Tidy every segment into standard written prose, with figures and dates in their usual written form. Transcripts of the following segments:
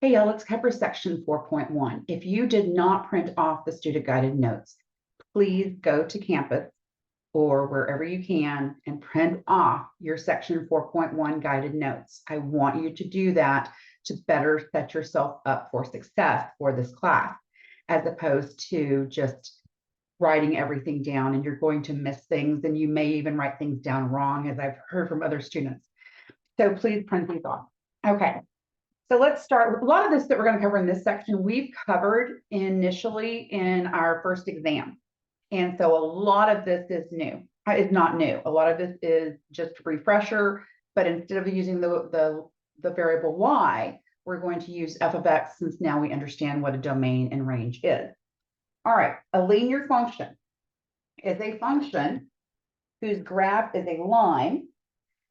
Hey, y'all, let's cover section 4.1. If you did not print off the student guided notes, please go to campus or wherever you can and print off your section 4.1 guided notes. I want you to do that to better set yourself up for success for this class, as opposed to just writing everything down, and you're going to miss things, and you may even write things down wrong, as I've heard from other students. So please print these off. Okay. So let's start with a lot of this that we're going to cover in this section. We've covered initially in our first exam. And so a lot of this is new. It's not new. A lot of this is just a refresher, but instead of using the variable y, we're going to use f of x, since now we understand what a domain and range is. All right, a linear function is a function whose graph is a line,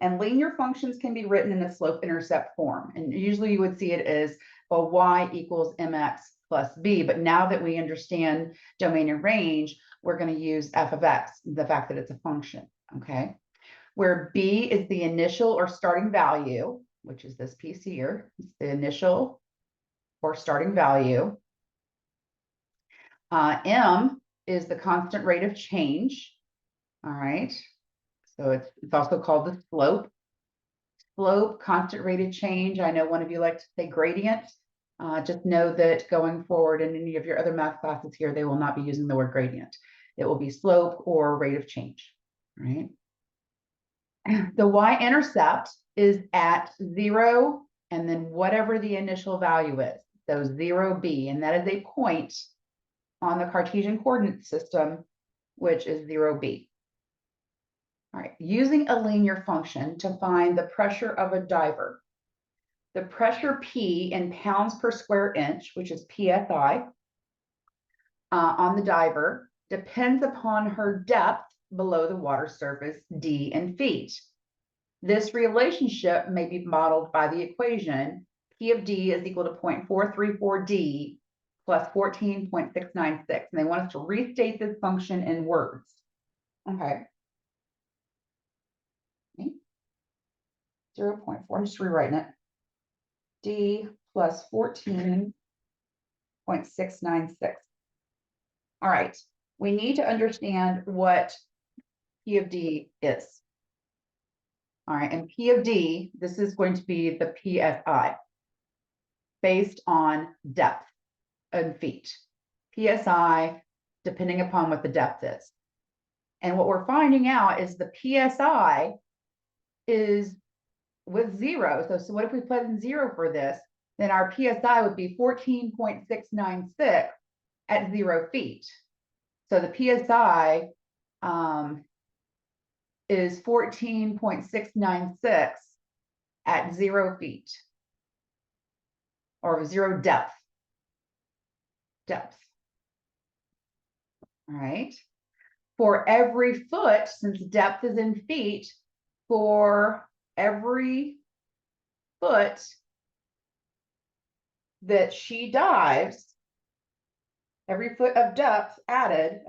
and linear functions can be written in the slope-intercept form. And usually you would see it as, well, y equals mx plus b. But now that we understand domain and range, we're going to use f of x, the fact that it's a function, okay? Where b is the initial or starting value, which is this piece here. It's the initial or starting value. M is the constant rate of change, all right? So it's also called the slope. Slope, constant rate of change. I know one of you like to say gradient. Just know that going forward in any of your other math classes here, they will not be using the word gradient. It will be slope or rate of change, right? The y-intercept is at 0 and then whatever the initial value is. So 0b, and that is a point on the Cartesian coordinate system, which is 0b. All right, using a linear function to find the pressure of a diver. The pressure P in pounds per square inch, which is PSI, on the diver depends upon her depth below the water surface, D in feet. This relationship may be modeled by the equation P of D is equal to 0.434 D plus 14.696. And they want us to restate this function in words. Okay. 0.4, I'm just rewriting it. D plus 14.696. All right, we need to understand what P of D is. All right, and P of D, this is going to be the PSI based on depth in feet. PSI, depending upon what the depth is. And what we're finding out is the PSI is with 0. So what if we put in 0 for this? Then our PSI would be 14.696 at 0 feet. So the PSI is 14.696 at 0 feet, or 0 depth. All right. For every foot, since depth is in feet, for every foot that she dives, every foot of depth added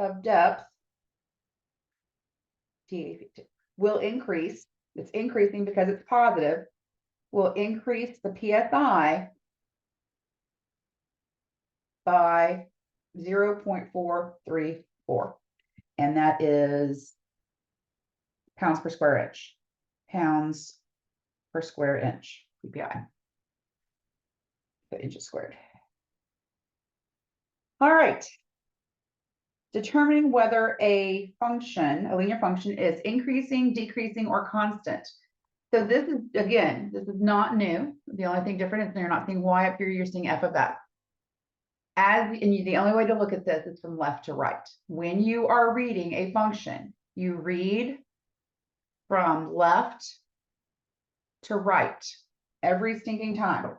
will increase. It's increasing because it's positive, will increase the PSI by 0.434. And that is pounds per square inch. Pounds per square inch, PPI. Inches squared. All right. Determining whether a function, a linear function, is increasing, decreasing, or constant. So this is, again, this is not new. The only thing different is you're not seeing y up here, you're seeing f of x. The only way to look at this is from left to right. When you are reading a function, you read from left to right every stinking time.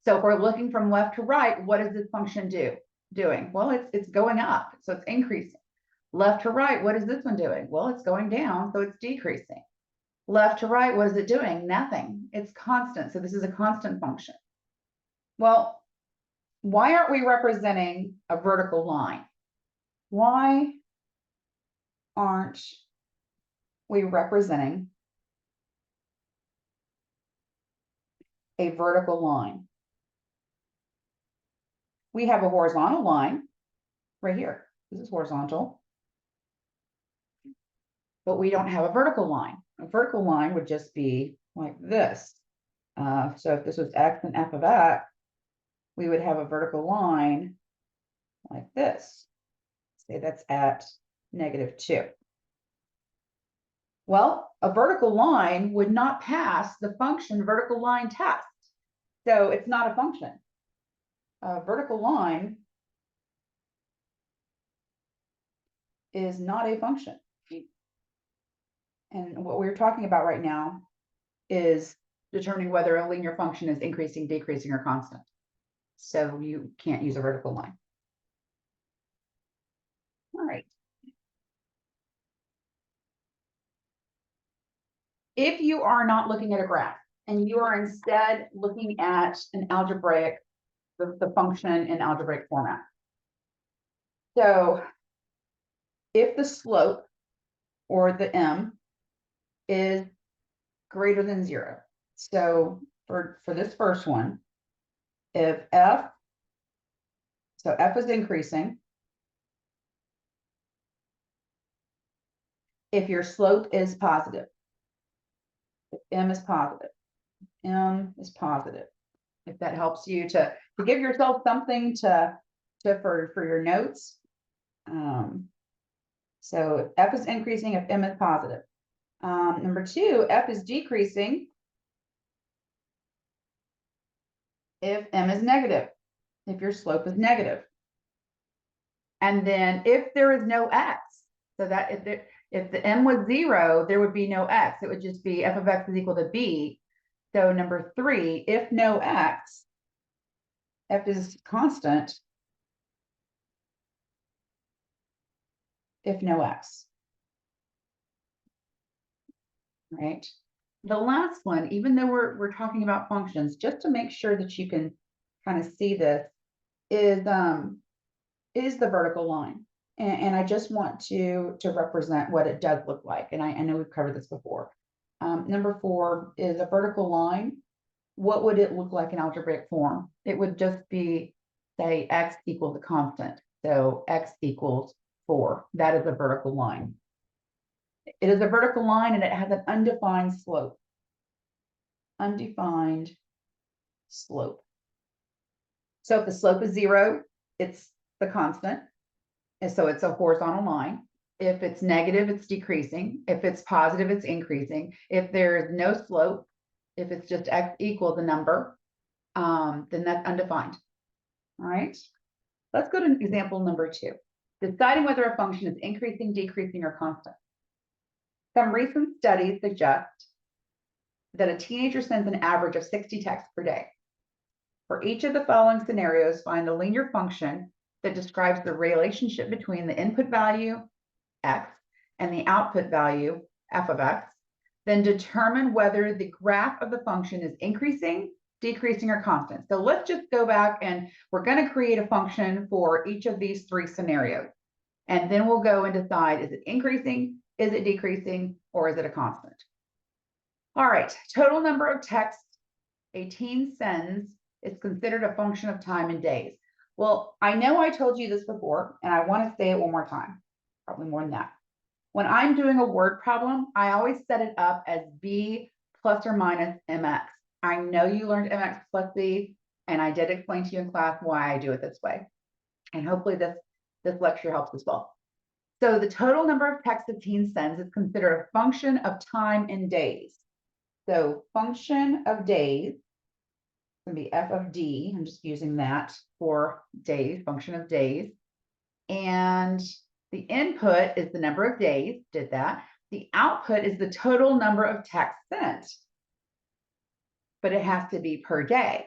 So if we're looking from left to right, what is this function doing? Well, it's going up, so it's increasing. Left to right, what is this one doing? Well, it's going down, so it's decreasing. Left to right, what is it doing? Nothing. It's constant, so this is a constant function. Well, why aren't we representing a vertical line? Why aren't we representing a vertical line? we have a horizontal line right here. This is horizontal. But we don't have a vertical line. A vertical line would just be like this. So if this was x and f of x, we would have a vertical line like this. Say that's at -2. Well, a vertical line would not pass the function vertical line test. So it's not a function. A vertical line is not a function. And what we're talking about right now is determining whether a linear function is increasing, decreasing, or constant. So you can't use a vertical line. All right. If you are not looking at a graph and you are instead looking at an algebraic, the function in algebraic format. So if the slope or the m is greater than 0. So for this first one, if f is increasing, if your slope is positive, if m is positive, if that helps you to give yourself something for your notes. So if f is increasing, if m is positive. Number 2, f is decreasing if m is negative, if your slope is negative. And then if there is no x, so that if the m was 0, there would be no x. It would just be f of x is equal to b. So number 3, if no x, f is constant if no x. Right? The last one, even though we're talking about functions, just to make sure that you can kind of see this, is the vertical line. And I just want to represent what it does look like. And I know we've covered this before. Number 4 is a vertical line. What would it look like in algebraic form? It would just be, say, x equals a constant. So x equals 4. That is a vertical line. It is a vertical line and it has an undefined slope. Undefined slope. So if the slope is 0, it's the constant. And so it's a horizontal line. If it's negative, it's decreasing. If it's positive, it's increasing. If there's no slope, if it's just x equals a number, then that's undefined. All right. Let's go to example number 2. Deciding whether a function is increasing, decreasing, or constant. Some recent studies suggest that a teenager sends an average of 60 texts per day. For each of the following scenarios, find the linear function that describes the relationship between the input value, x, and the output value, f of x. Then determine whether the graph of the function is increasing, decreasing, or constant. So let's just go back and we're going to create a function for each of these 3 scenarios. And then we'll go and decide, is it increasing, is it decreasing, or is it a constant? All right, total number of texts a teen sends is considered a function of time in days. Well, I know I told you this before, and I want to say it one more time, probably more than that. When I'm doing a word problem, I always set it up as b plus or minus mx. I know you learned mx plus b, and I did explain to you in class why I do it this way. And hopefully this lecture helps as well. So the total number of texts a teen sends is considered a function of time in days. So function of days can be f of d. I'm just using that for days, function of days. And the input is the number of days, did that. The output is the total number of texts sent, but it has to be per day.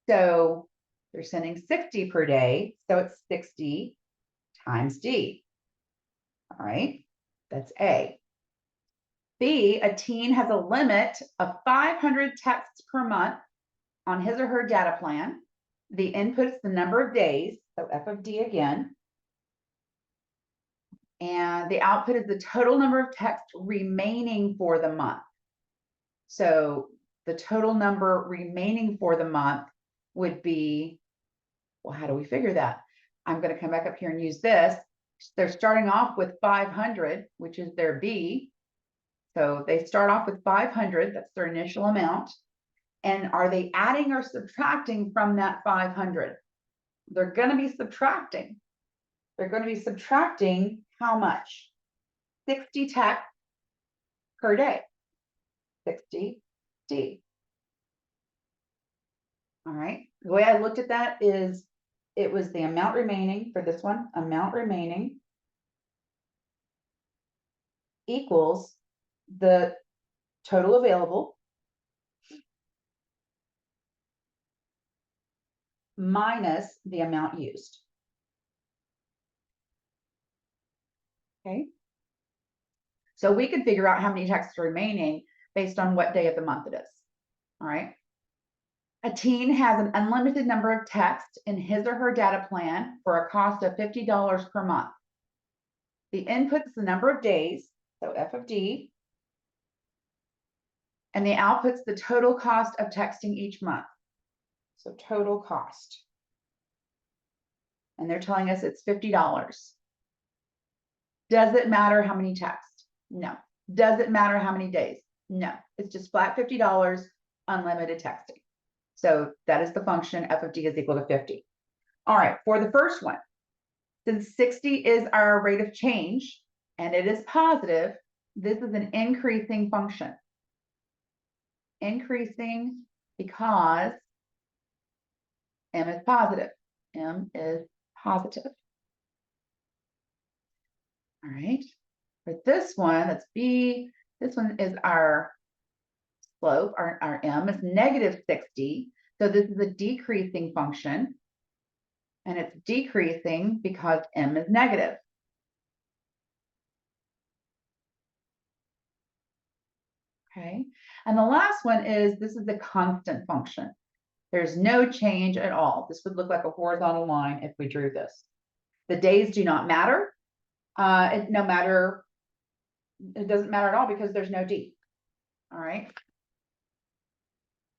So they're sending 60 per day, so it's 60 times d. All right, that's A. B, a teen has a limit of 500 texts per month on his or her data plan. The input is the number of days, so f of d again. And the output is the total number of texts remaining for the month. So the total number remaining for the month would be Well, how do we figure that? I'm going to come back up here and use this. They're starting off with 500, which is their B. So they start off with 500, that's their initial amount. And are they adding or subtracting from that 500? They're going to be subtracting. They're going to be subtracting how much? 60 texts per day. 60 D. All right. The way I looked at that is it was the amount remaining for this one, amount remaining equals the total available minus the amount used. Okay. So we could figure out how many texts are remaining based on what day of the month it is. All right. A teen has an unlimited number of texts in his or her data plan for a cost of $50 per month. The input is the number of days, so F of D, and the output's the total cost of texting each month. So total cost. And they're telling us it's $50. Does it matter how many texts? No. Does it matter how many days? No. It's just flat $50, unlimited texting. So that is the function F of D is equal to 50. All right, for the first one, since 60 is our rate of change and it is positive, this is an increasing function. Increasing because M is positive. M is positive. All right. For this one, that's B. This one is our slope. Our M is negative 60. So this is a decreasing function. And it's decreasing because M is negative. Okay. And the last one is this is a constant function. There's no change at all. This would look like a horizontal line if we drew this. The days do not matter. It doesn't matter at all because there's no D. All right.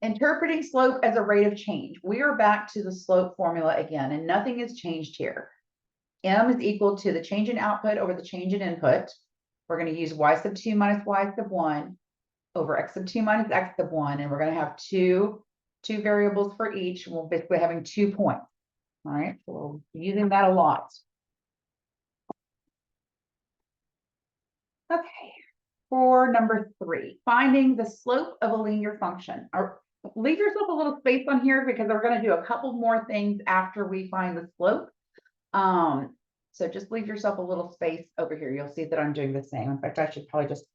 Interpreting slope as a rate of change. We are back to the slope formula again, and nothing has changed here. M is equal to the change in output over the change in input. We're going to use y sub 2 minus y sub 1 over x sub 2 minus x sub 1, and we're going to have two variables for each. We'll basically having 2 points. All right, so we're using that a lot. Okay, for number 3, finding the slope of a linear function. Leave yourself a little space on here because we're going to do a couple more things after we find the slope. So just leave yourself a little space over here. You'll see that I'm doing the same. In fact, I should probably just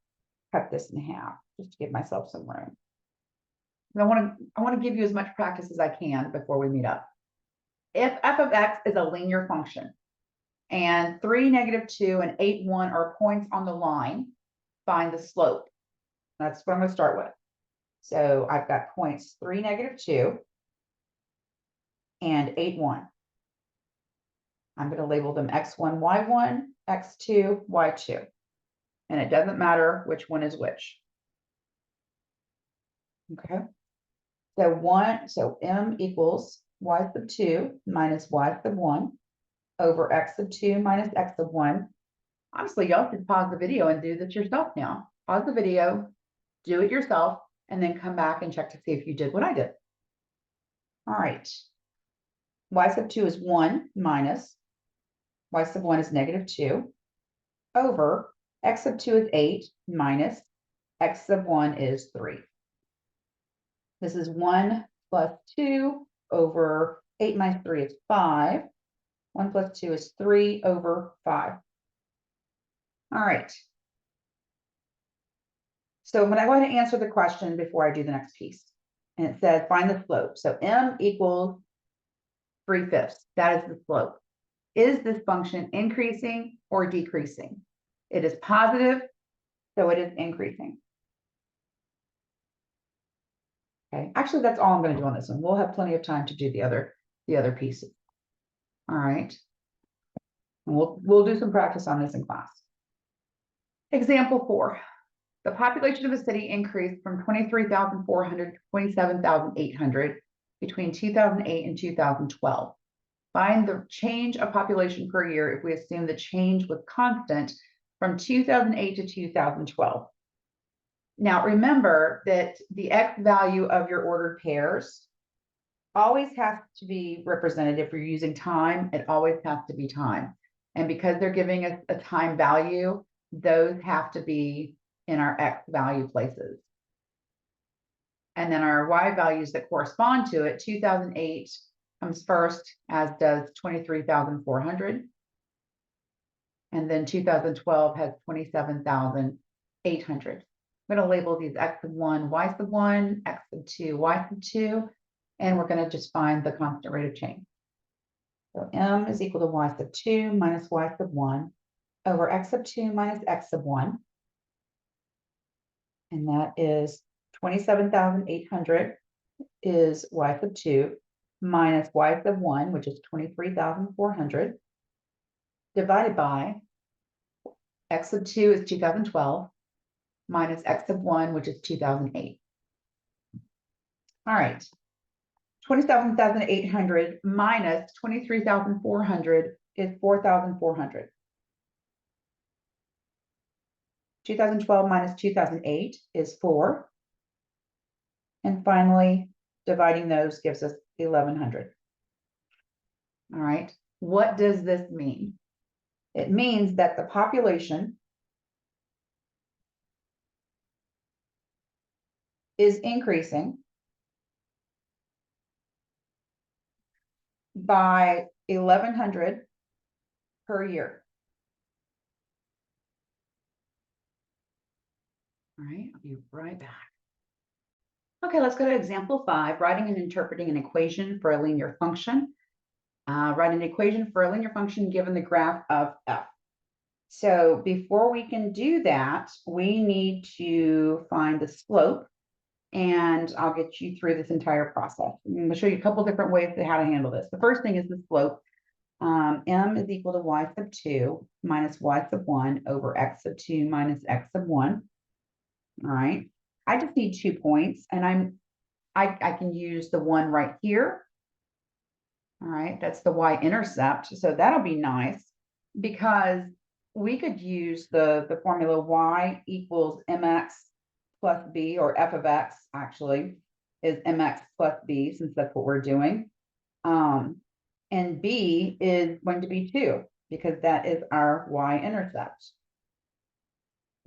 cut this in half just to give myself some room. And I want to give you as much practice as I can before we meet up. If f of x is a linear function and 3, -2, and 8, 1 are points on the line, find the slope. That's what I'm going to start with. So I've got points 3, -2 and 8, 1. I'm going to label them x1, y1, x2, y2. And it doesn't matter which one is which. Okay. So M equals y sub 2 minus y sub 1 over x sub 2 minus x sub 1. Honestly, y'all should pause the video and do this yourself now. Pause the video, do it yourself, and then come back and check to see if you did what I did. All right. Y sub 2 is 1 minus y sub 1 is -2 over x sub 2 is 8 minus x sub 1 is 3. This is 1 plus 2 over 8 minus 3 is 5. 1 plus 2 is 3 over 5. All right. So I'm going to go ahead and answer the question before I do the next piece. And it says, find the slope. So M equals 3/5. That is the slope. Is this function increasing or decreasing? It is positive, so it is increasing. Okay, actually, that's all I'm going to do on this one. We'll have plenty of time to do the other pieces. All right. And we'll do some practice on this in class. Example 4. The population of a city increased from 23,400 to 27,800 between 2008 and 2012. Find the change of population per year if we assume the change was constant from 2008 to 2012. Now, remember that the X value of your ordered pairs always has to be represented. If you're using time, it always has to be time. And because they're giving us a time value, those have to be in our X value places. And then our Y values that correspond to it, 2008 comes first, as does 23,400. And then 2012 has 27,800. I'm going to label these X sub 1, Y sub 1, X sub 2, Y sub 2, and we're going to just find the constant rate of change. So M is equal to Y sub 2 minus Y sub 1 over X sub 2 minus X sub 1. And that is 27,800 is Y sub 2 minus Y sub 1, which is 23,400, divided by X sub 2 is 2012 minus X sub 1, which is 2008. All right. 27,800 minus 23,400 is 4,400. 2012 minus 2008 is 4. And finally, dividing those gives us 1,100. All right. What does this mean? It means that the population is increasing by 1,100 per year. All right, I'll be right back. Okay, let's go to example 5, writing and interpreting an equation for a linear function. Write an equation for a linear function given the graph of f. So before we can do that, we need to find the slope, and I'll get you through this entire process. I'm going to show you a couple different ways to how to handle this. The first thing is the slope. M is equal to Y sub 2 minus Y sub 1 over X sub 2 minus X sub 1. All right. I just need 2 points, and I can use the one right here. All right, that's the y-intercept. So that'll be nice because we could use the formula y equals mx plus b, or f of x actually is mx plus b, since that's what we're doing. And b is going to be 2 because that is our y-intercept.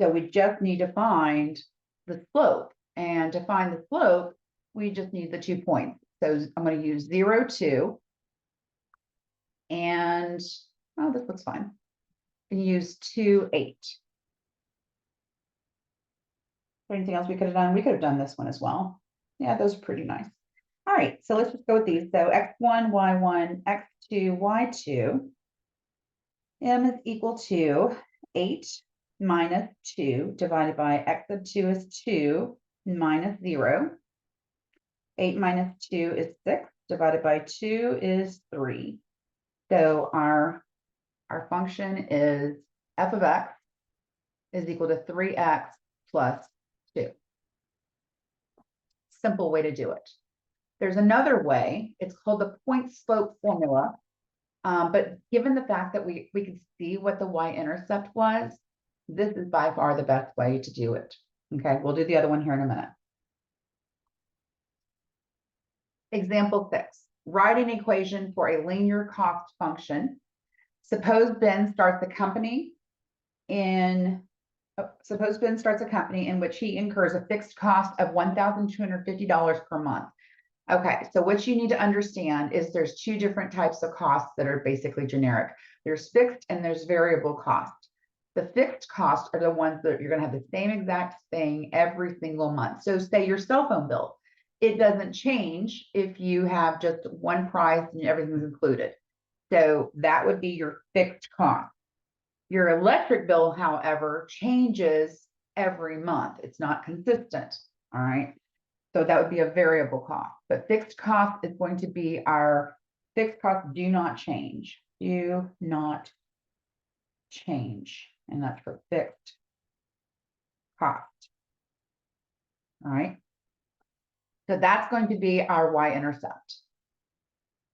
So we just need to find the slope. And to find the slope, we just need the 2 points. So I'm going to use 0, 2. And, oh, this looks fine. And use 2, 8. Anything else we could have done? We could have done this one as well. Yeah, those are pretty nice. All right, so let's just go with these. So x1, y1, x2, y2. M is equal to 8 minus 2 divided by x sub 2 is 2 minus 0. 8 minus 2 is 6 divided by 2 is 3. So our function is f of x is equal to 3x plus 2. Simple way to do it. There's another way. It's called the point slope formula. But given the fact that we could see what the y-intercept was, this is by far the best way to do it. Okay, we'll do the other one here in a minute. Example 6, write an equation for a linear cost function. Suppose Ben starts a company in which he incurs a fixed cost of $1,250 per month. Okay, so what you need to understand is there's 2 different types of costs that are basically generic. There's fixed and there's variable cost. The fixed costs are the ones that you're going to have the same exact thing every single month. So say your cell phone bill, it doesn't change if you have just one price and everything's included. So that would be your fixed cost. Your electric bill, however, changes every month. It's not consistent. All right. So that would be a variable cost, but fixed cost is going to be our fixed costs do not change. Do not change. And that's for fixed cost. All right. So that's going to be our y-intercept.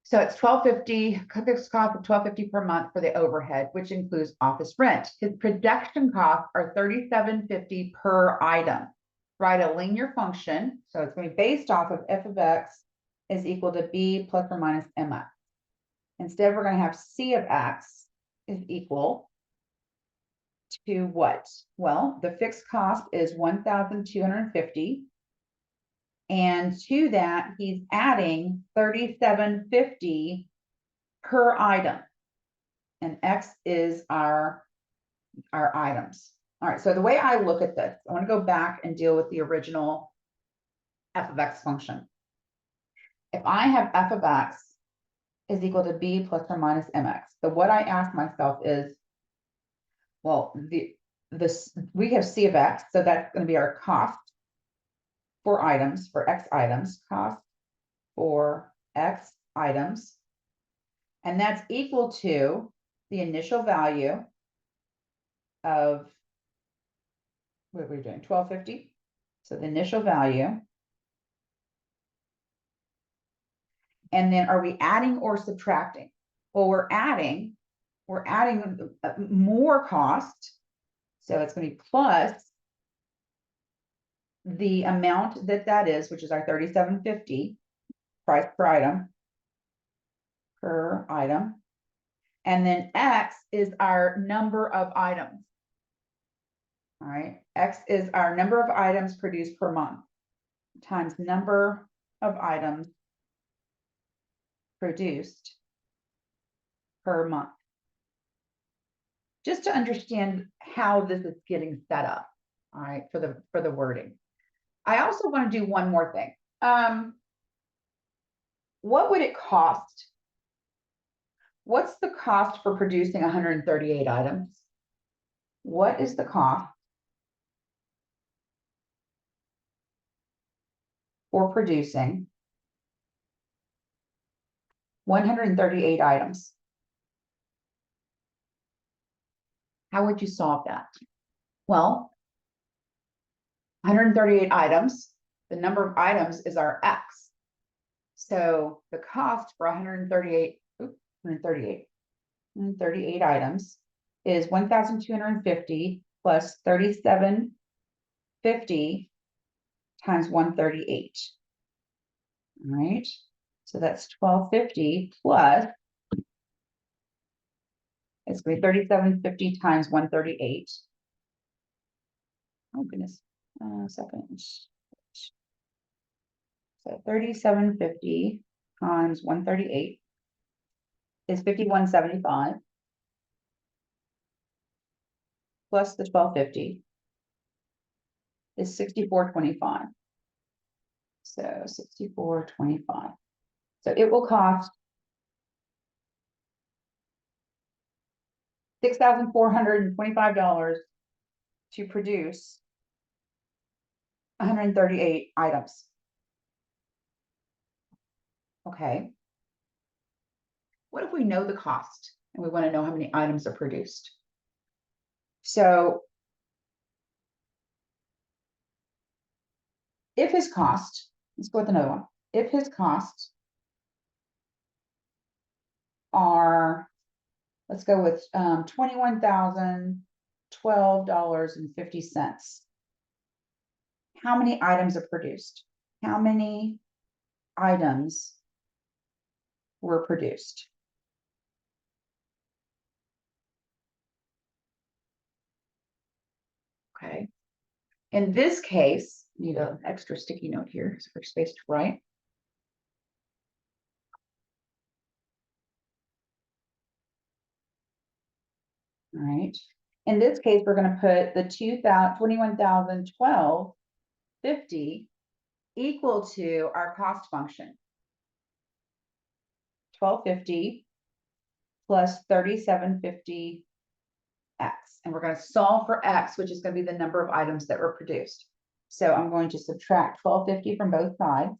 So it's $12.50, fixed cost of $12.50 per month for the overhead, which includes office rent. His production costs are $37.50 per item. Write a linear function. So it's going to be based off of f of x is equal to b plus or minus mx. Instead, we're going to have c of x is equal to what? Well, the fixed cost is $1,250. And to that, he's adding $37.50 per item. And X is our items. All right, so the way I look at this, I want to go back and deal with the original f of x function. If I have f of x is equal to b plus or minus mx, so what I ask myself is, well, we have c of x, so that's going to be our cost for items, for x items, cost for x items. And that's equal to the initial value of, what are we doing, $12.50? So the initial value. And then are we adding or subtracting? Well, we're adding more cost. So it's going to be plus the amount that is, which is our $37.50 price per item. And then X is our number of items. All right, X is our number of items produced per month times number of items produced per month. Just to understand how this is getting set up, all right, for the wording. I also want to do one more thing. What would it cost? What's the cost for producing 138 items? What is the cost for producing 138 items? How would you solve that? Well, 138 items, the number of items is our X. So the cost for 138 items is 1,250 plus 37.50 times 138. All right, so that's 12.50 plus, it's going to be 37.50 times 138. Oh goodness, second. So 37.50 times 138 is 51.75 plus the 12.50 is 64.25. So 64.25. So it will cost $6,425 to produce 138 items. Okay. What if we know the cost and we want to know how many items are produced? So if his cost, let's go with another one. If his costs are, let's go with $21,012.50. How many items are produced? How many items were produced? Okay. In this case, need an extra sticky note here for space to write. All right. In this case, we're going to put the 21,012.50 equal to our cost function. 12.50 plus 37.50 X. And we're going to solve for X, which is going to be the number of items that were produced. So I'm going to subtract 12.50 from both sides.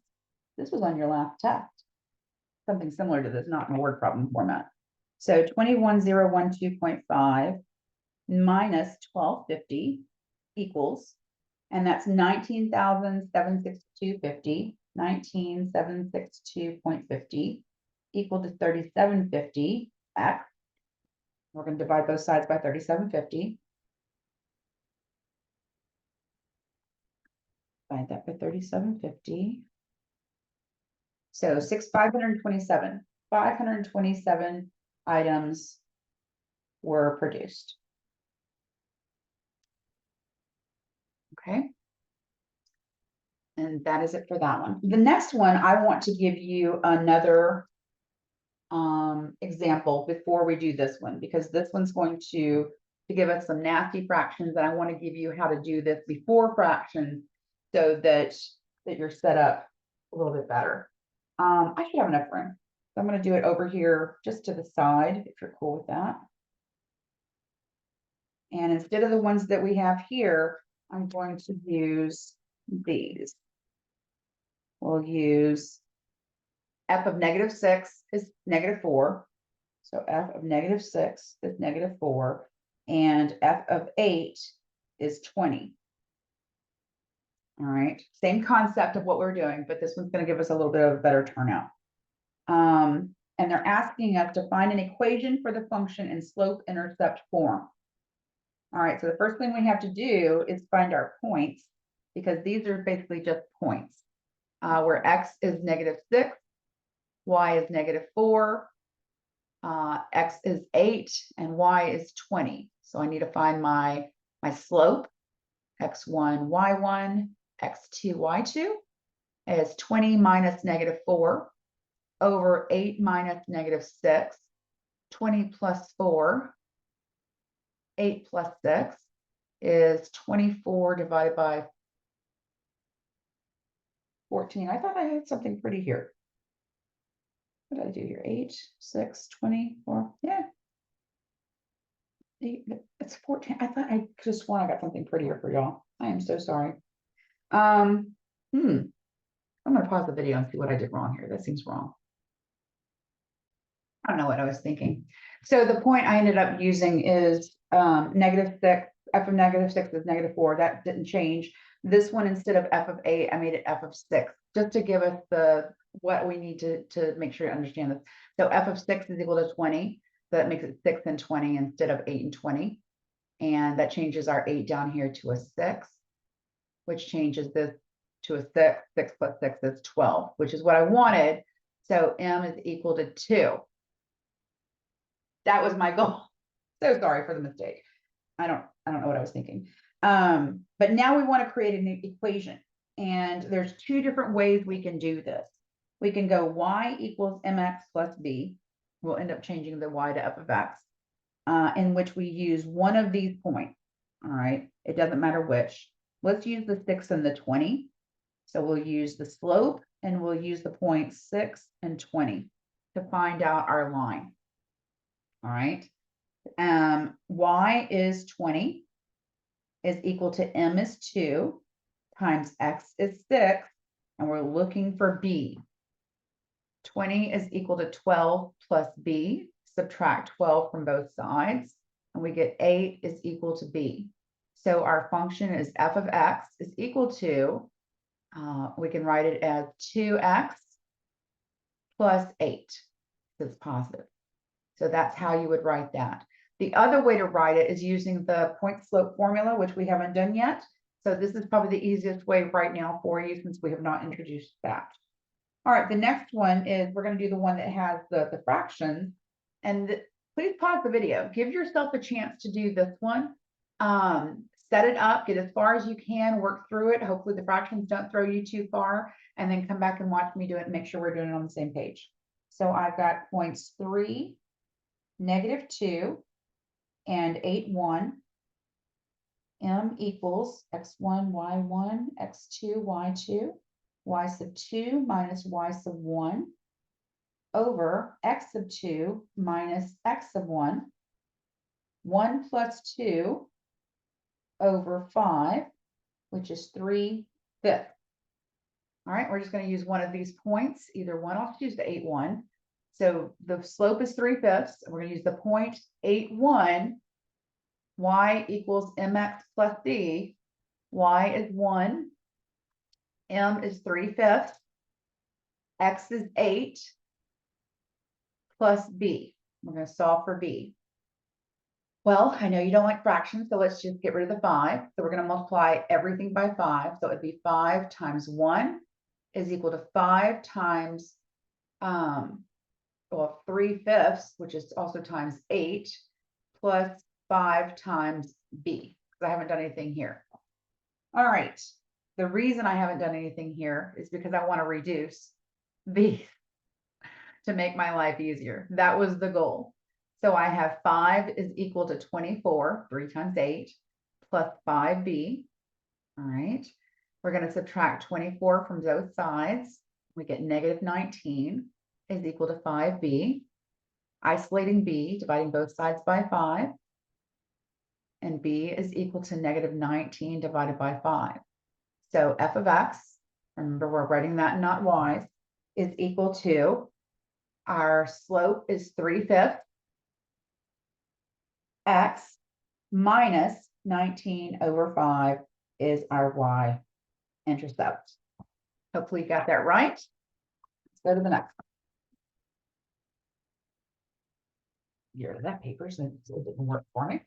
This was on your last test. Something similar to this, not in a word problem format. So 21,012.5 minus 12.50 equals, and that's 19,762.50, 19,762.50 equal to 3750 x. We're going to divide both sides by 3750. Divide that by 3750. So 527. 527 items were produced. Okay. And that is it for that one. The next one, I want to give you another example before we do this one, because this one's going to give us some nasty fractions, and I want to give you how to do this before fractions so that you're set up a little bit better. I should have enough room. So I'm going to do it over here just to the side, if you're cool with that. And instead of the ones that we have here, I'm going to use these. We'll use f of -6 is -4. So f of -6 is -4. And f of 8 is 20. All right. Same concept of what we're doing, but this one's going to give us a little bit of a better turnout. And they're asking us to find an equation for the function in slope-intercept form. All right. So the first thing we have to do is find our points, because these are basically just points. Where x is -6, y is -4, x is 8, and y is 20. So I need to find my slope, x1, y1, x2, y2, is 20 minus -4 over 8 minus -6, 20 plus 4, 8 plus 6 is 24 divided by 14. I thought I had something pretty here. What did I do here? 8, 6, 24. Yeah. 8, it's 14. I thought I could have sworn I got something prettier for y'all. I am so sorry. I'm gonna pause the video and see what I did wrong here. That seems wrong. I don't know what I was thinking. So the point I ended up using is -6. F of -6 is -4. That didn't change. This one, instead of f of 8, I made it f of 6, just to give us what we need to make sure you understand this. So f of 6 is equal to 20. So that makes it 6 and 20 instead of 8 and 20. And that changes our 8 down here to a 6, which changes this to a 6. 6 plus 6 is 12, which is what I wanted. So m is equal to 2. That was my goal. So sorry for the mistake. I don't know what I was thinking. But now we want to create an equation. And there's two different ways we can do this. We can go y equals mx plus b. We'll end up changing the y to f of x, in which we use one of these points. All right. It doesn't matter which. Let's use the 6 and the 20. So we'll use the slope and we'll use the points 6 and 20 to find out our line. All right. Y is 20 is equal to m is 2 times x is 6, and we're looking for b. 20 is equal to 12 plus b. Subtract 12 from both sides, and we get 8 is equal to b. So our function is f of x is equal to, we can write it as 2x plus 8. It's positive. So that's how you would write that. The other way to write it is using the point slope formula, which we haven't done yet. So this is probably the easiest way right now for you, since we have not introduced that. All right, the next one is we're going to do the one that has the fractions. And please pause the video. Give yourself a chance to do this one. Set it up, get as far as you can, work through it. Hopefully the fractions don't throw you too far, and then come back and watch me do it and make sure we're doing it on the same page. So I've got points 3, -2, and 8, 1. M equals x1, y1, x2, y2, y sub 2 minus y sub 1 over x sub 2 minus x sub 1, 1 plus 2 over 5, which is 3/5. All right, we're just going to use one of these points, either one. I'll use the 8, 1. So the slope is 3/5. We're going to use the point 8, 1. Y equals mx plus b. Y is 1. M is 3/5. X is 8. plus b. We're going to solve for b. Well, I know you don't like fractions, so let's just get rid of the 5. So we're going to multiply everything by 5. So it'd be 5 times 1 is equal to 5 times, well, 3/5, which is also times 8, plus 5 times b, because I haven't done anything here. All right. The reason I haven't done anything here is because I want to reduce b to make my life easier. That was the goal. So I have 5 is equal to 24, 3 times 8, plus 5b. All right. We're going to subtract 24 from both sides. We get negative 19 is equal to 5b. Isolating b, dividing both sides by 5. And b is equal to negative 19 divided by 5. So f of x, remember we're writing that not y, is equal to, our slope is 3/5, x minus 19 over 5 is our y-intercept. Hopefully you got that right. Let's go to the next one. Get rid of that paper since it didn't work for me.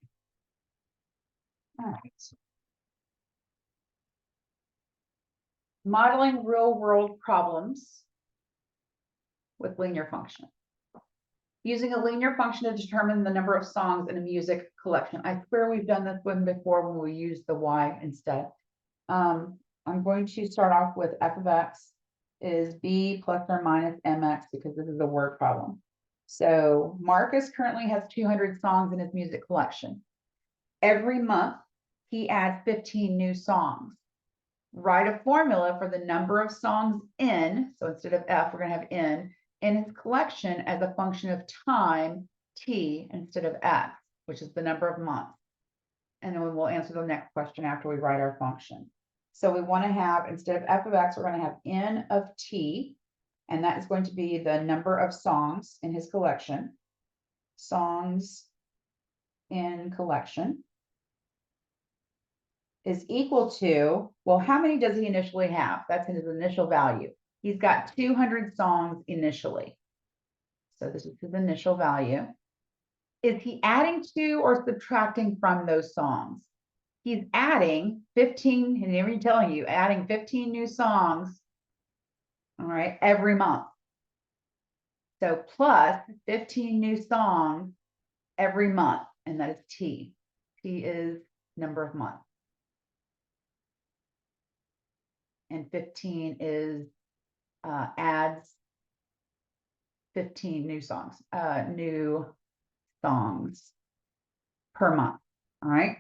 All right. Modeling real-world problems with linear function. Using a linear function to determine the number of songs in a music collection. I swear we've done this one before when we used the y instead. I'm going to start off with f of x is b plus or minus mx because this is a word problem. So Marcus currently has 200 songs in his music collection. Every month, he adds 15 new songs. Write a formula for the number of songs in, so instead of f, we're going to have in his collection as a function of time, t, instead of x, which is the number of months. And then we will answer the next question after we write our function. So we want to have, instead of f of x, we're going to have n of t, and that is going to be the number of songs in his collection. Songs in collection is equal to, well, how many does he initially have? That's his initial value. He's got 200 songs initially. So this is his initial value. Is he adding to or subtracting from those songs? He's adding 15, and even telling you, adding 15 new songs, all right, every month. So plus 15 new songs every month, and that is T. T is number of months. And 15 is adds 15 new songs per month. All right.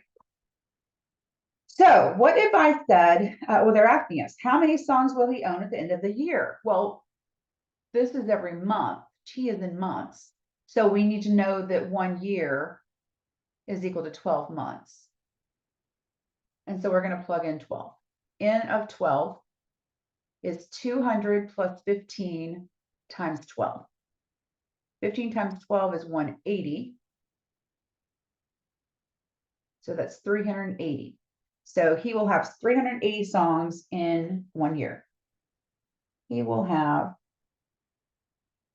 So what if I said, well, they're asking us, how many songs will he own at the end of the year? Well, this is every month. T is in months. So we need to know that 1 year is equal to 12 months. And so we're going to plug in 12. N of 12 is 200 plus 15 times 12. 15 times 12 is 180. So that's 380. So he will have 380 songs in 1 year. He will have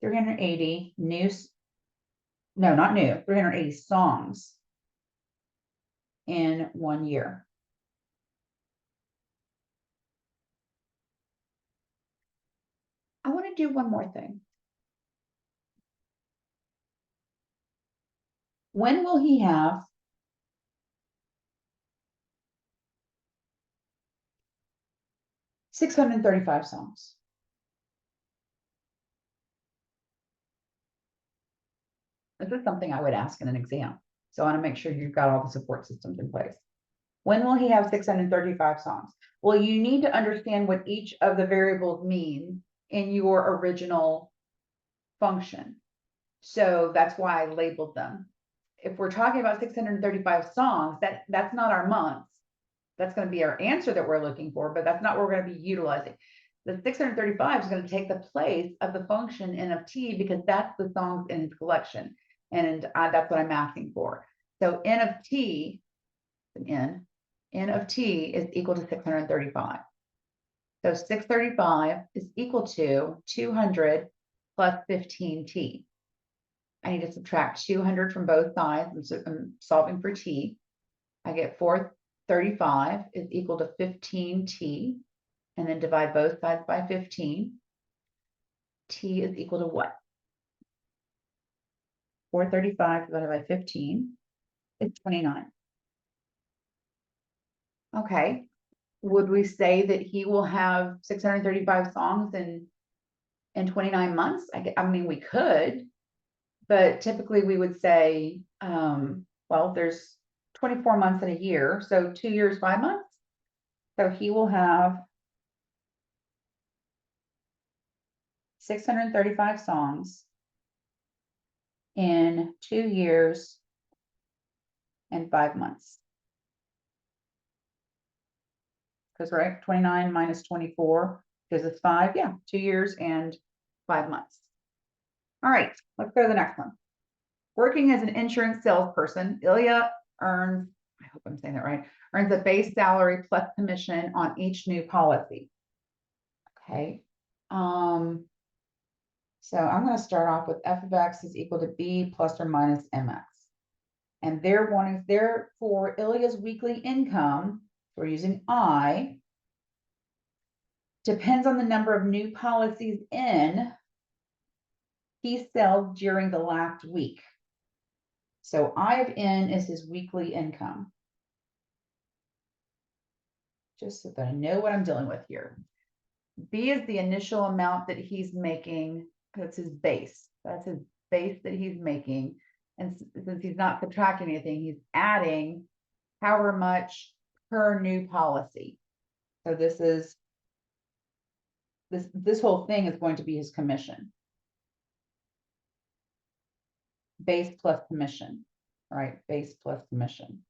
380 new, no, not new, 380 songs in 1 year. I want to do one more thing. When will he have 635 songs? This is something I would ask in an exam. So I want to make sure you've got all the support systems in place. When will he have 635 songs? Well, you need to understand what each of the variables mean in your original function. So that's why I labeled them. If we're talking about 635 songs, that's not our months. That's going to be our answer that we're looking for, but that's not what we're going to be utilizing. The 635 is going to take the place of the function n of t because that's the songs in his collection. And that's what I'm asking for. So n of t, n of t is equal to 635. So 635 is equal to 200 plus 15t. I need to subtract 200 from both sides. I'm solving for T. I get 435 is equal to 15T, and then divide both sides by 15. T is equal to what? 435 divided by 15 is 29. Okay. Would we say that he will have 635 songs in 29 months? I mean, we could, but typically we would say, well, there's 24 months in a year, so 2 years, 5 months. So he will have 635 songs in 2 years and 5 months. Because right, 29 minus 24 gives us 5. Yeah, 2 years and 5 months. All right, let's go to the next one. Working as an insurance salesperson, Ilya earns, I hope I'm saying that right, earns a base salary plus commission on each new policy. Okay. So I'm going to start off with f of x is equal to b plus or minus mx. And they're wanting, therefore, Ilya's weekly income, we're using I, depends on the number of new policies he sells during the last week. So I of n is his weekly income. Just so that I know what I'm dealing with here. B is the initial amount that he's making. That's his base. That's his base that he's making. And since he's not subtracting anything, he's adding however much per new policy. So this is this whole thing is going to be his commission. Base plus commission, right? Base plus commission.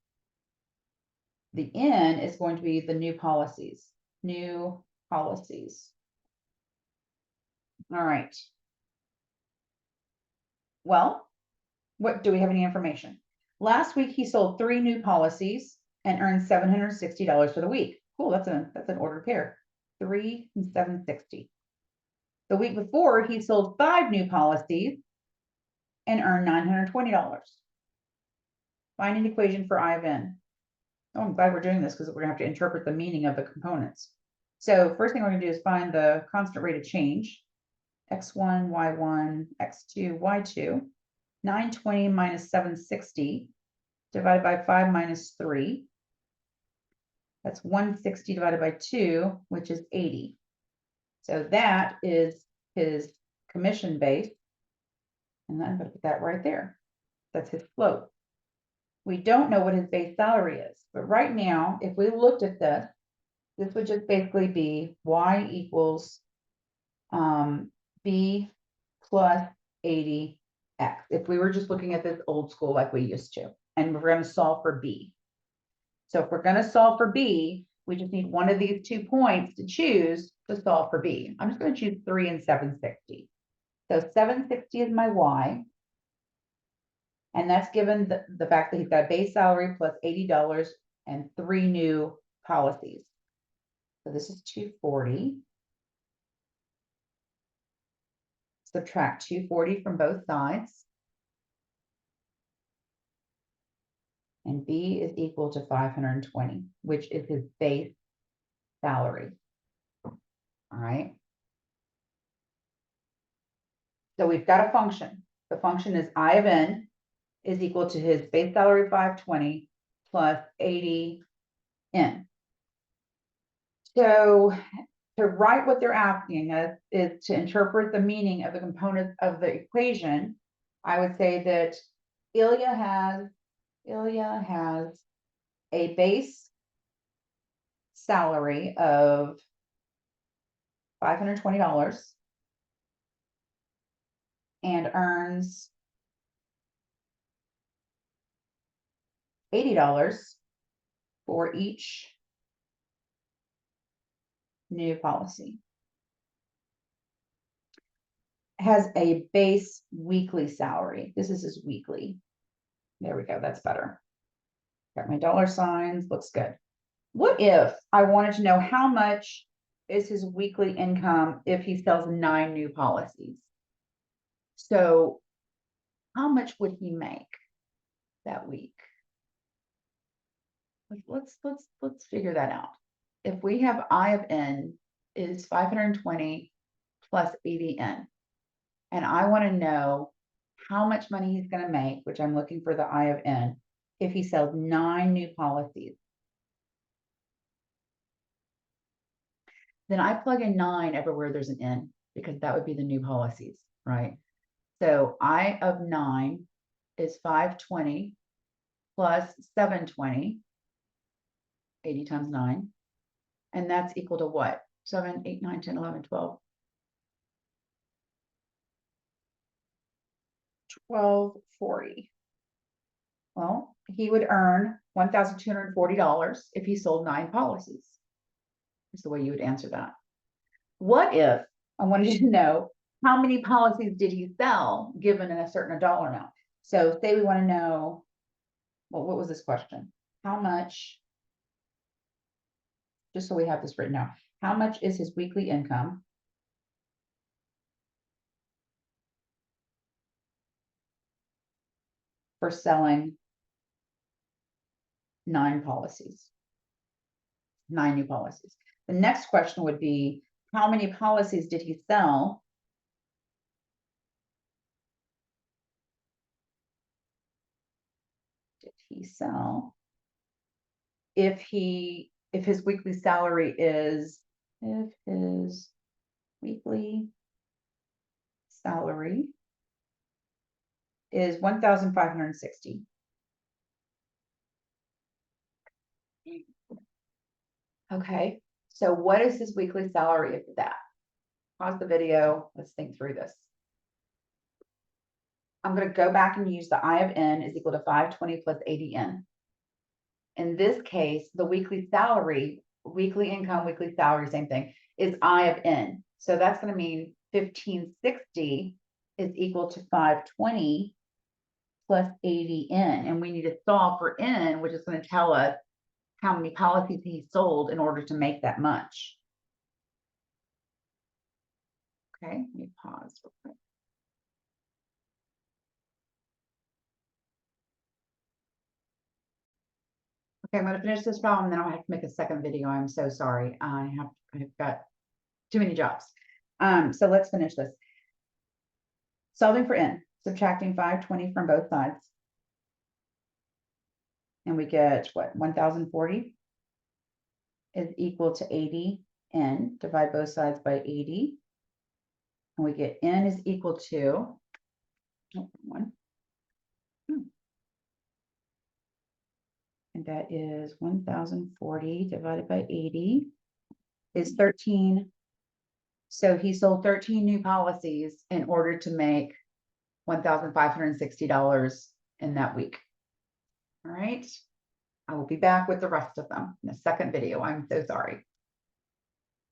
The N is going to be the new policies. New policies. All right. Well, what do we have any information? Last week he sold 3 new policies and earned $760 for the week. Cool, that's an ordered pair. 3 and 760. The week before he sold 5 new policies and earned $920. Find an equation for I of n. Oh, I'm glad we're doing this because we're gonna have to interpret the meaning of the components. So first thing we're gonna do is find the constant rate of change. X1, Y1, X2, Y2. 920 minus 760 divided by 5 minus 3. That's 160 divided by 2, which is 80. So that is his commission base. And I'm going to put that right there. That's his float. We don't know what his base salary is, but right now, if we looked at this, this would just basically be Y equals B plus 80 X. If we were just looking at this old school like we used to, and we're going to solve for B. So if we're going to solve for B, we just need one of these 2 points to choose to solve for B. I'm just going to choose 3 and 760. So 760 is my Y. And that's given the fact that he's got a base salary plus $80 and 3 new policies. So this is 240. Subtract 240 from both sides. And B is equal to 520, which is his base salary. All right. So we've got a function. The function is I of n is equal to his base salary 520 plus 80 n. So to write what they're asking us is to interpret the meaning of the components of the equation. I would say that Ilya has a base salary of $520 and earns $80 for each new policy. Has a base weekly salary. This is his weekly. There we go. That's better. Got my dollar signs. Looks good. What if I wanted to know how much is his weekly income if he sells 9 new policies? So how much would he make that week? Let's figure that out. If we have I of n is 520 plus 80n, and I want to know how much money he's going to make, which I'm looking for the I of n, if he sells 9 new policies. Then I plug in 9 everywhere there's an n, because that would be the new policies, right? So I of 9 is 520 plus 720, 80 times 9. And that's equal to what? 7, 8, 9, 10, 11, 12. $1,240. Well, he would earn $1,240 if he sold 9 policies. Is the way you would answer that. What if I wanted you to know how many policies did he sell given in a certain dollar amount? So say we want to know, well, what was this question? How much, just so we have this written out, how much is his weekly income for selling 9 policies, 9 new policies? The next question would be, how many policies did he sell if his weekly salary is, if his weekly salary is 1,560. Okay, so what is his weekly salary of that? Pause the video. Let's think through this. I'm going to go back and use the I of n is equal to 520 plus 80n. In this case, the weekly salary, weekly income, weekly salary, same thing, is I of n. So that's going to mean 1,560 is equal to 520 plus 80n. And we need to solve for n, which is going to tell us how many policies he sold in order to make that much. Okay, let me pause real quick. Okay, I'm going to finish this problem, then I'll have to make a second video. I'm so sorry. I've got too many jobs. So let's finish this. Solving for n, subtracting 520 from both sides. And we get what? 1,040 is equal to 80n. Divide both sides by 80. And we get n is equal to, and that is 1,040 divided by 80 is 13. So he sold 13 new policies in order to make $1,560 in that week. All right. I will be back with the rest of them in the second video. I'm so sorry.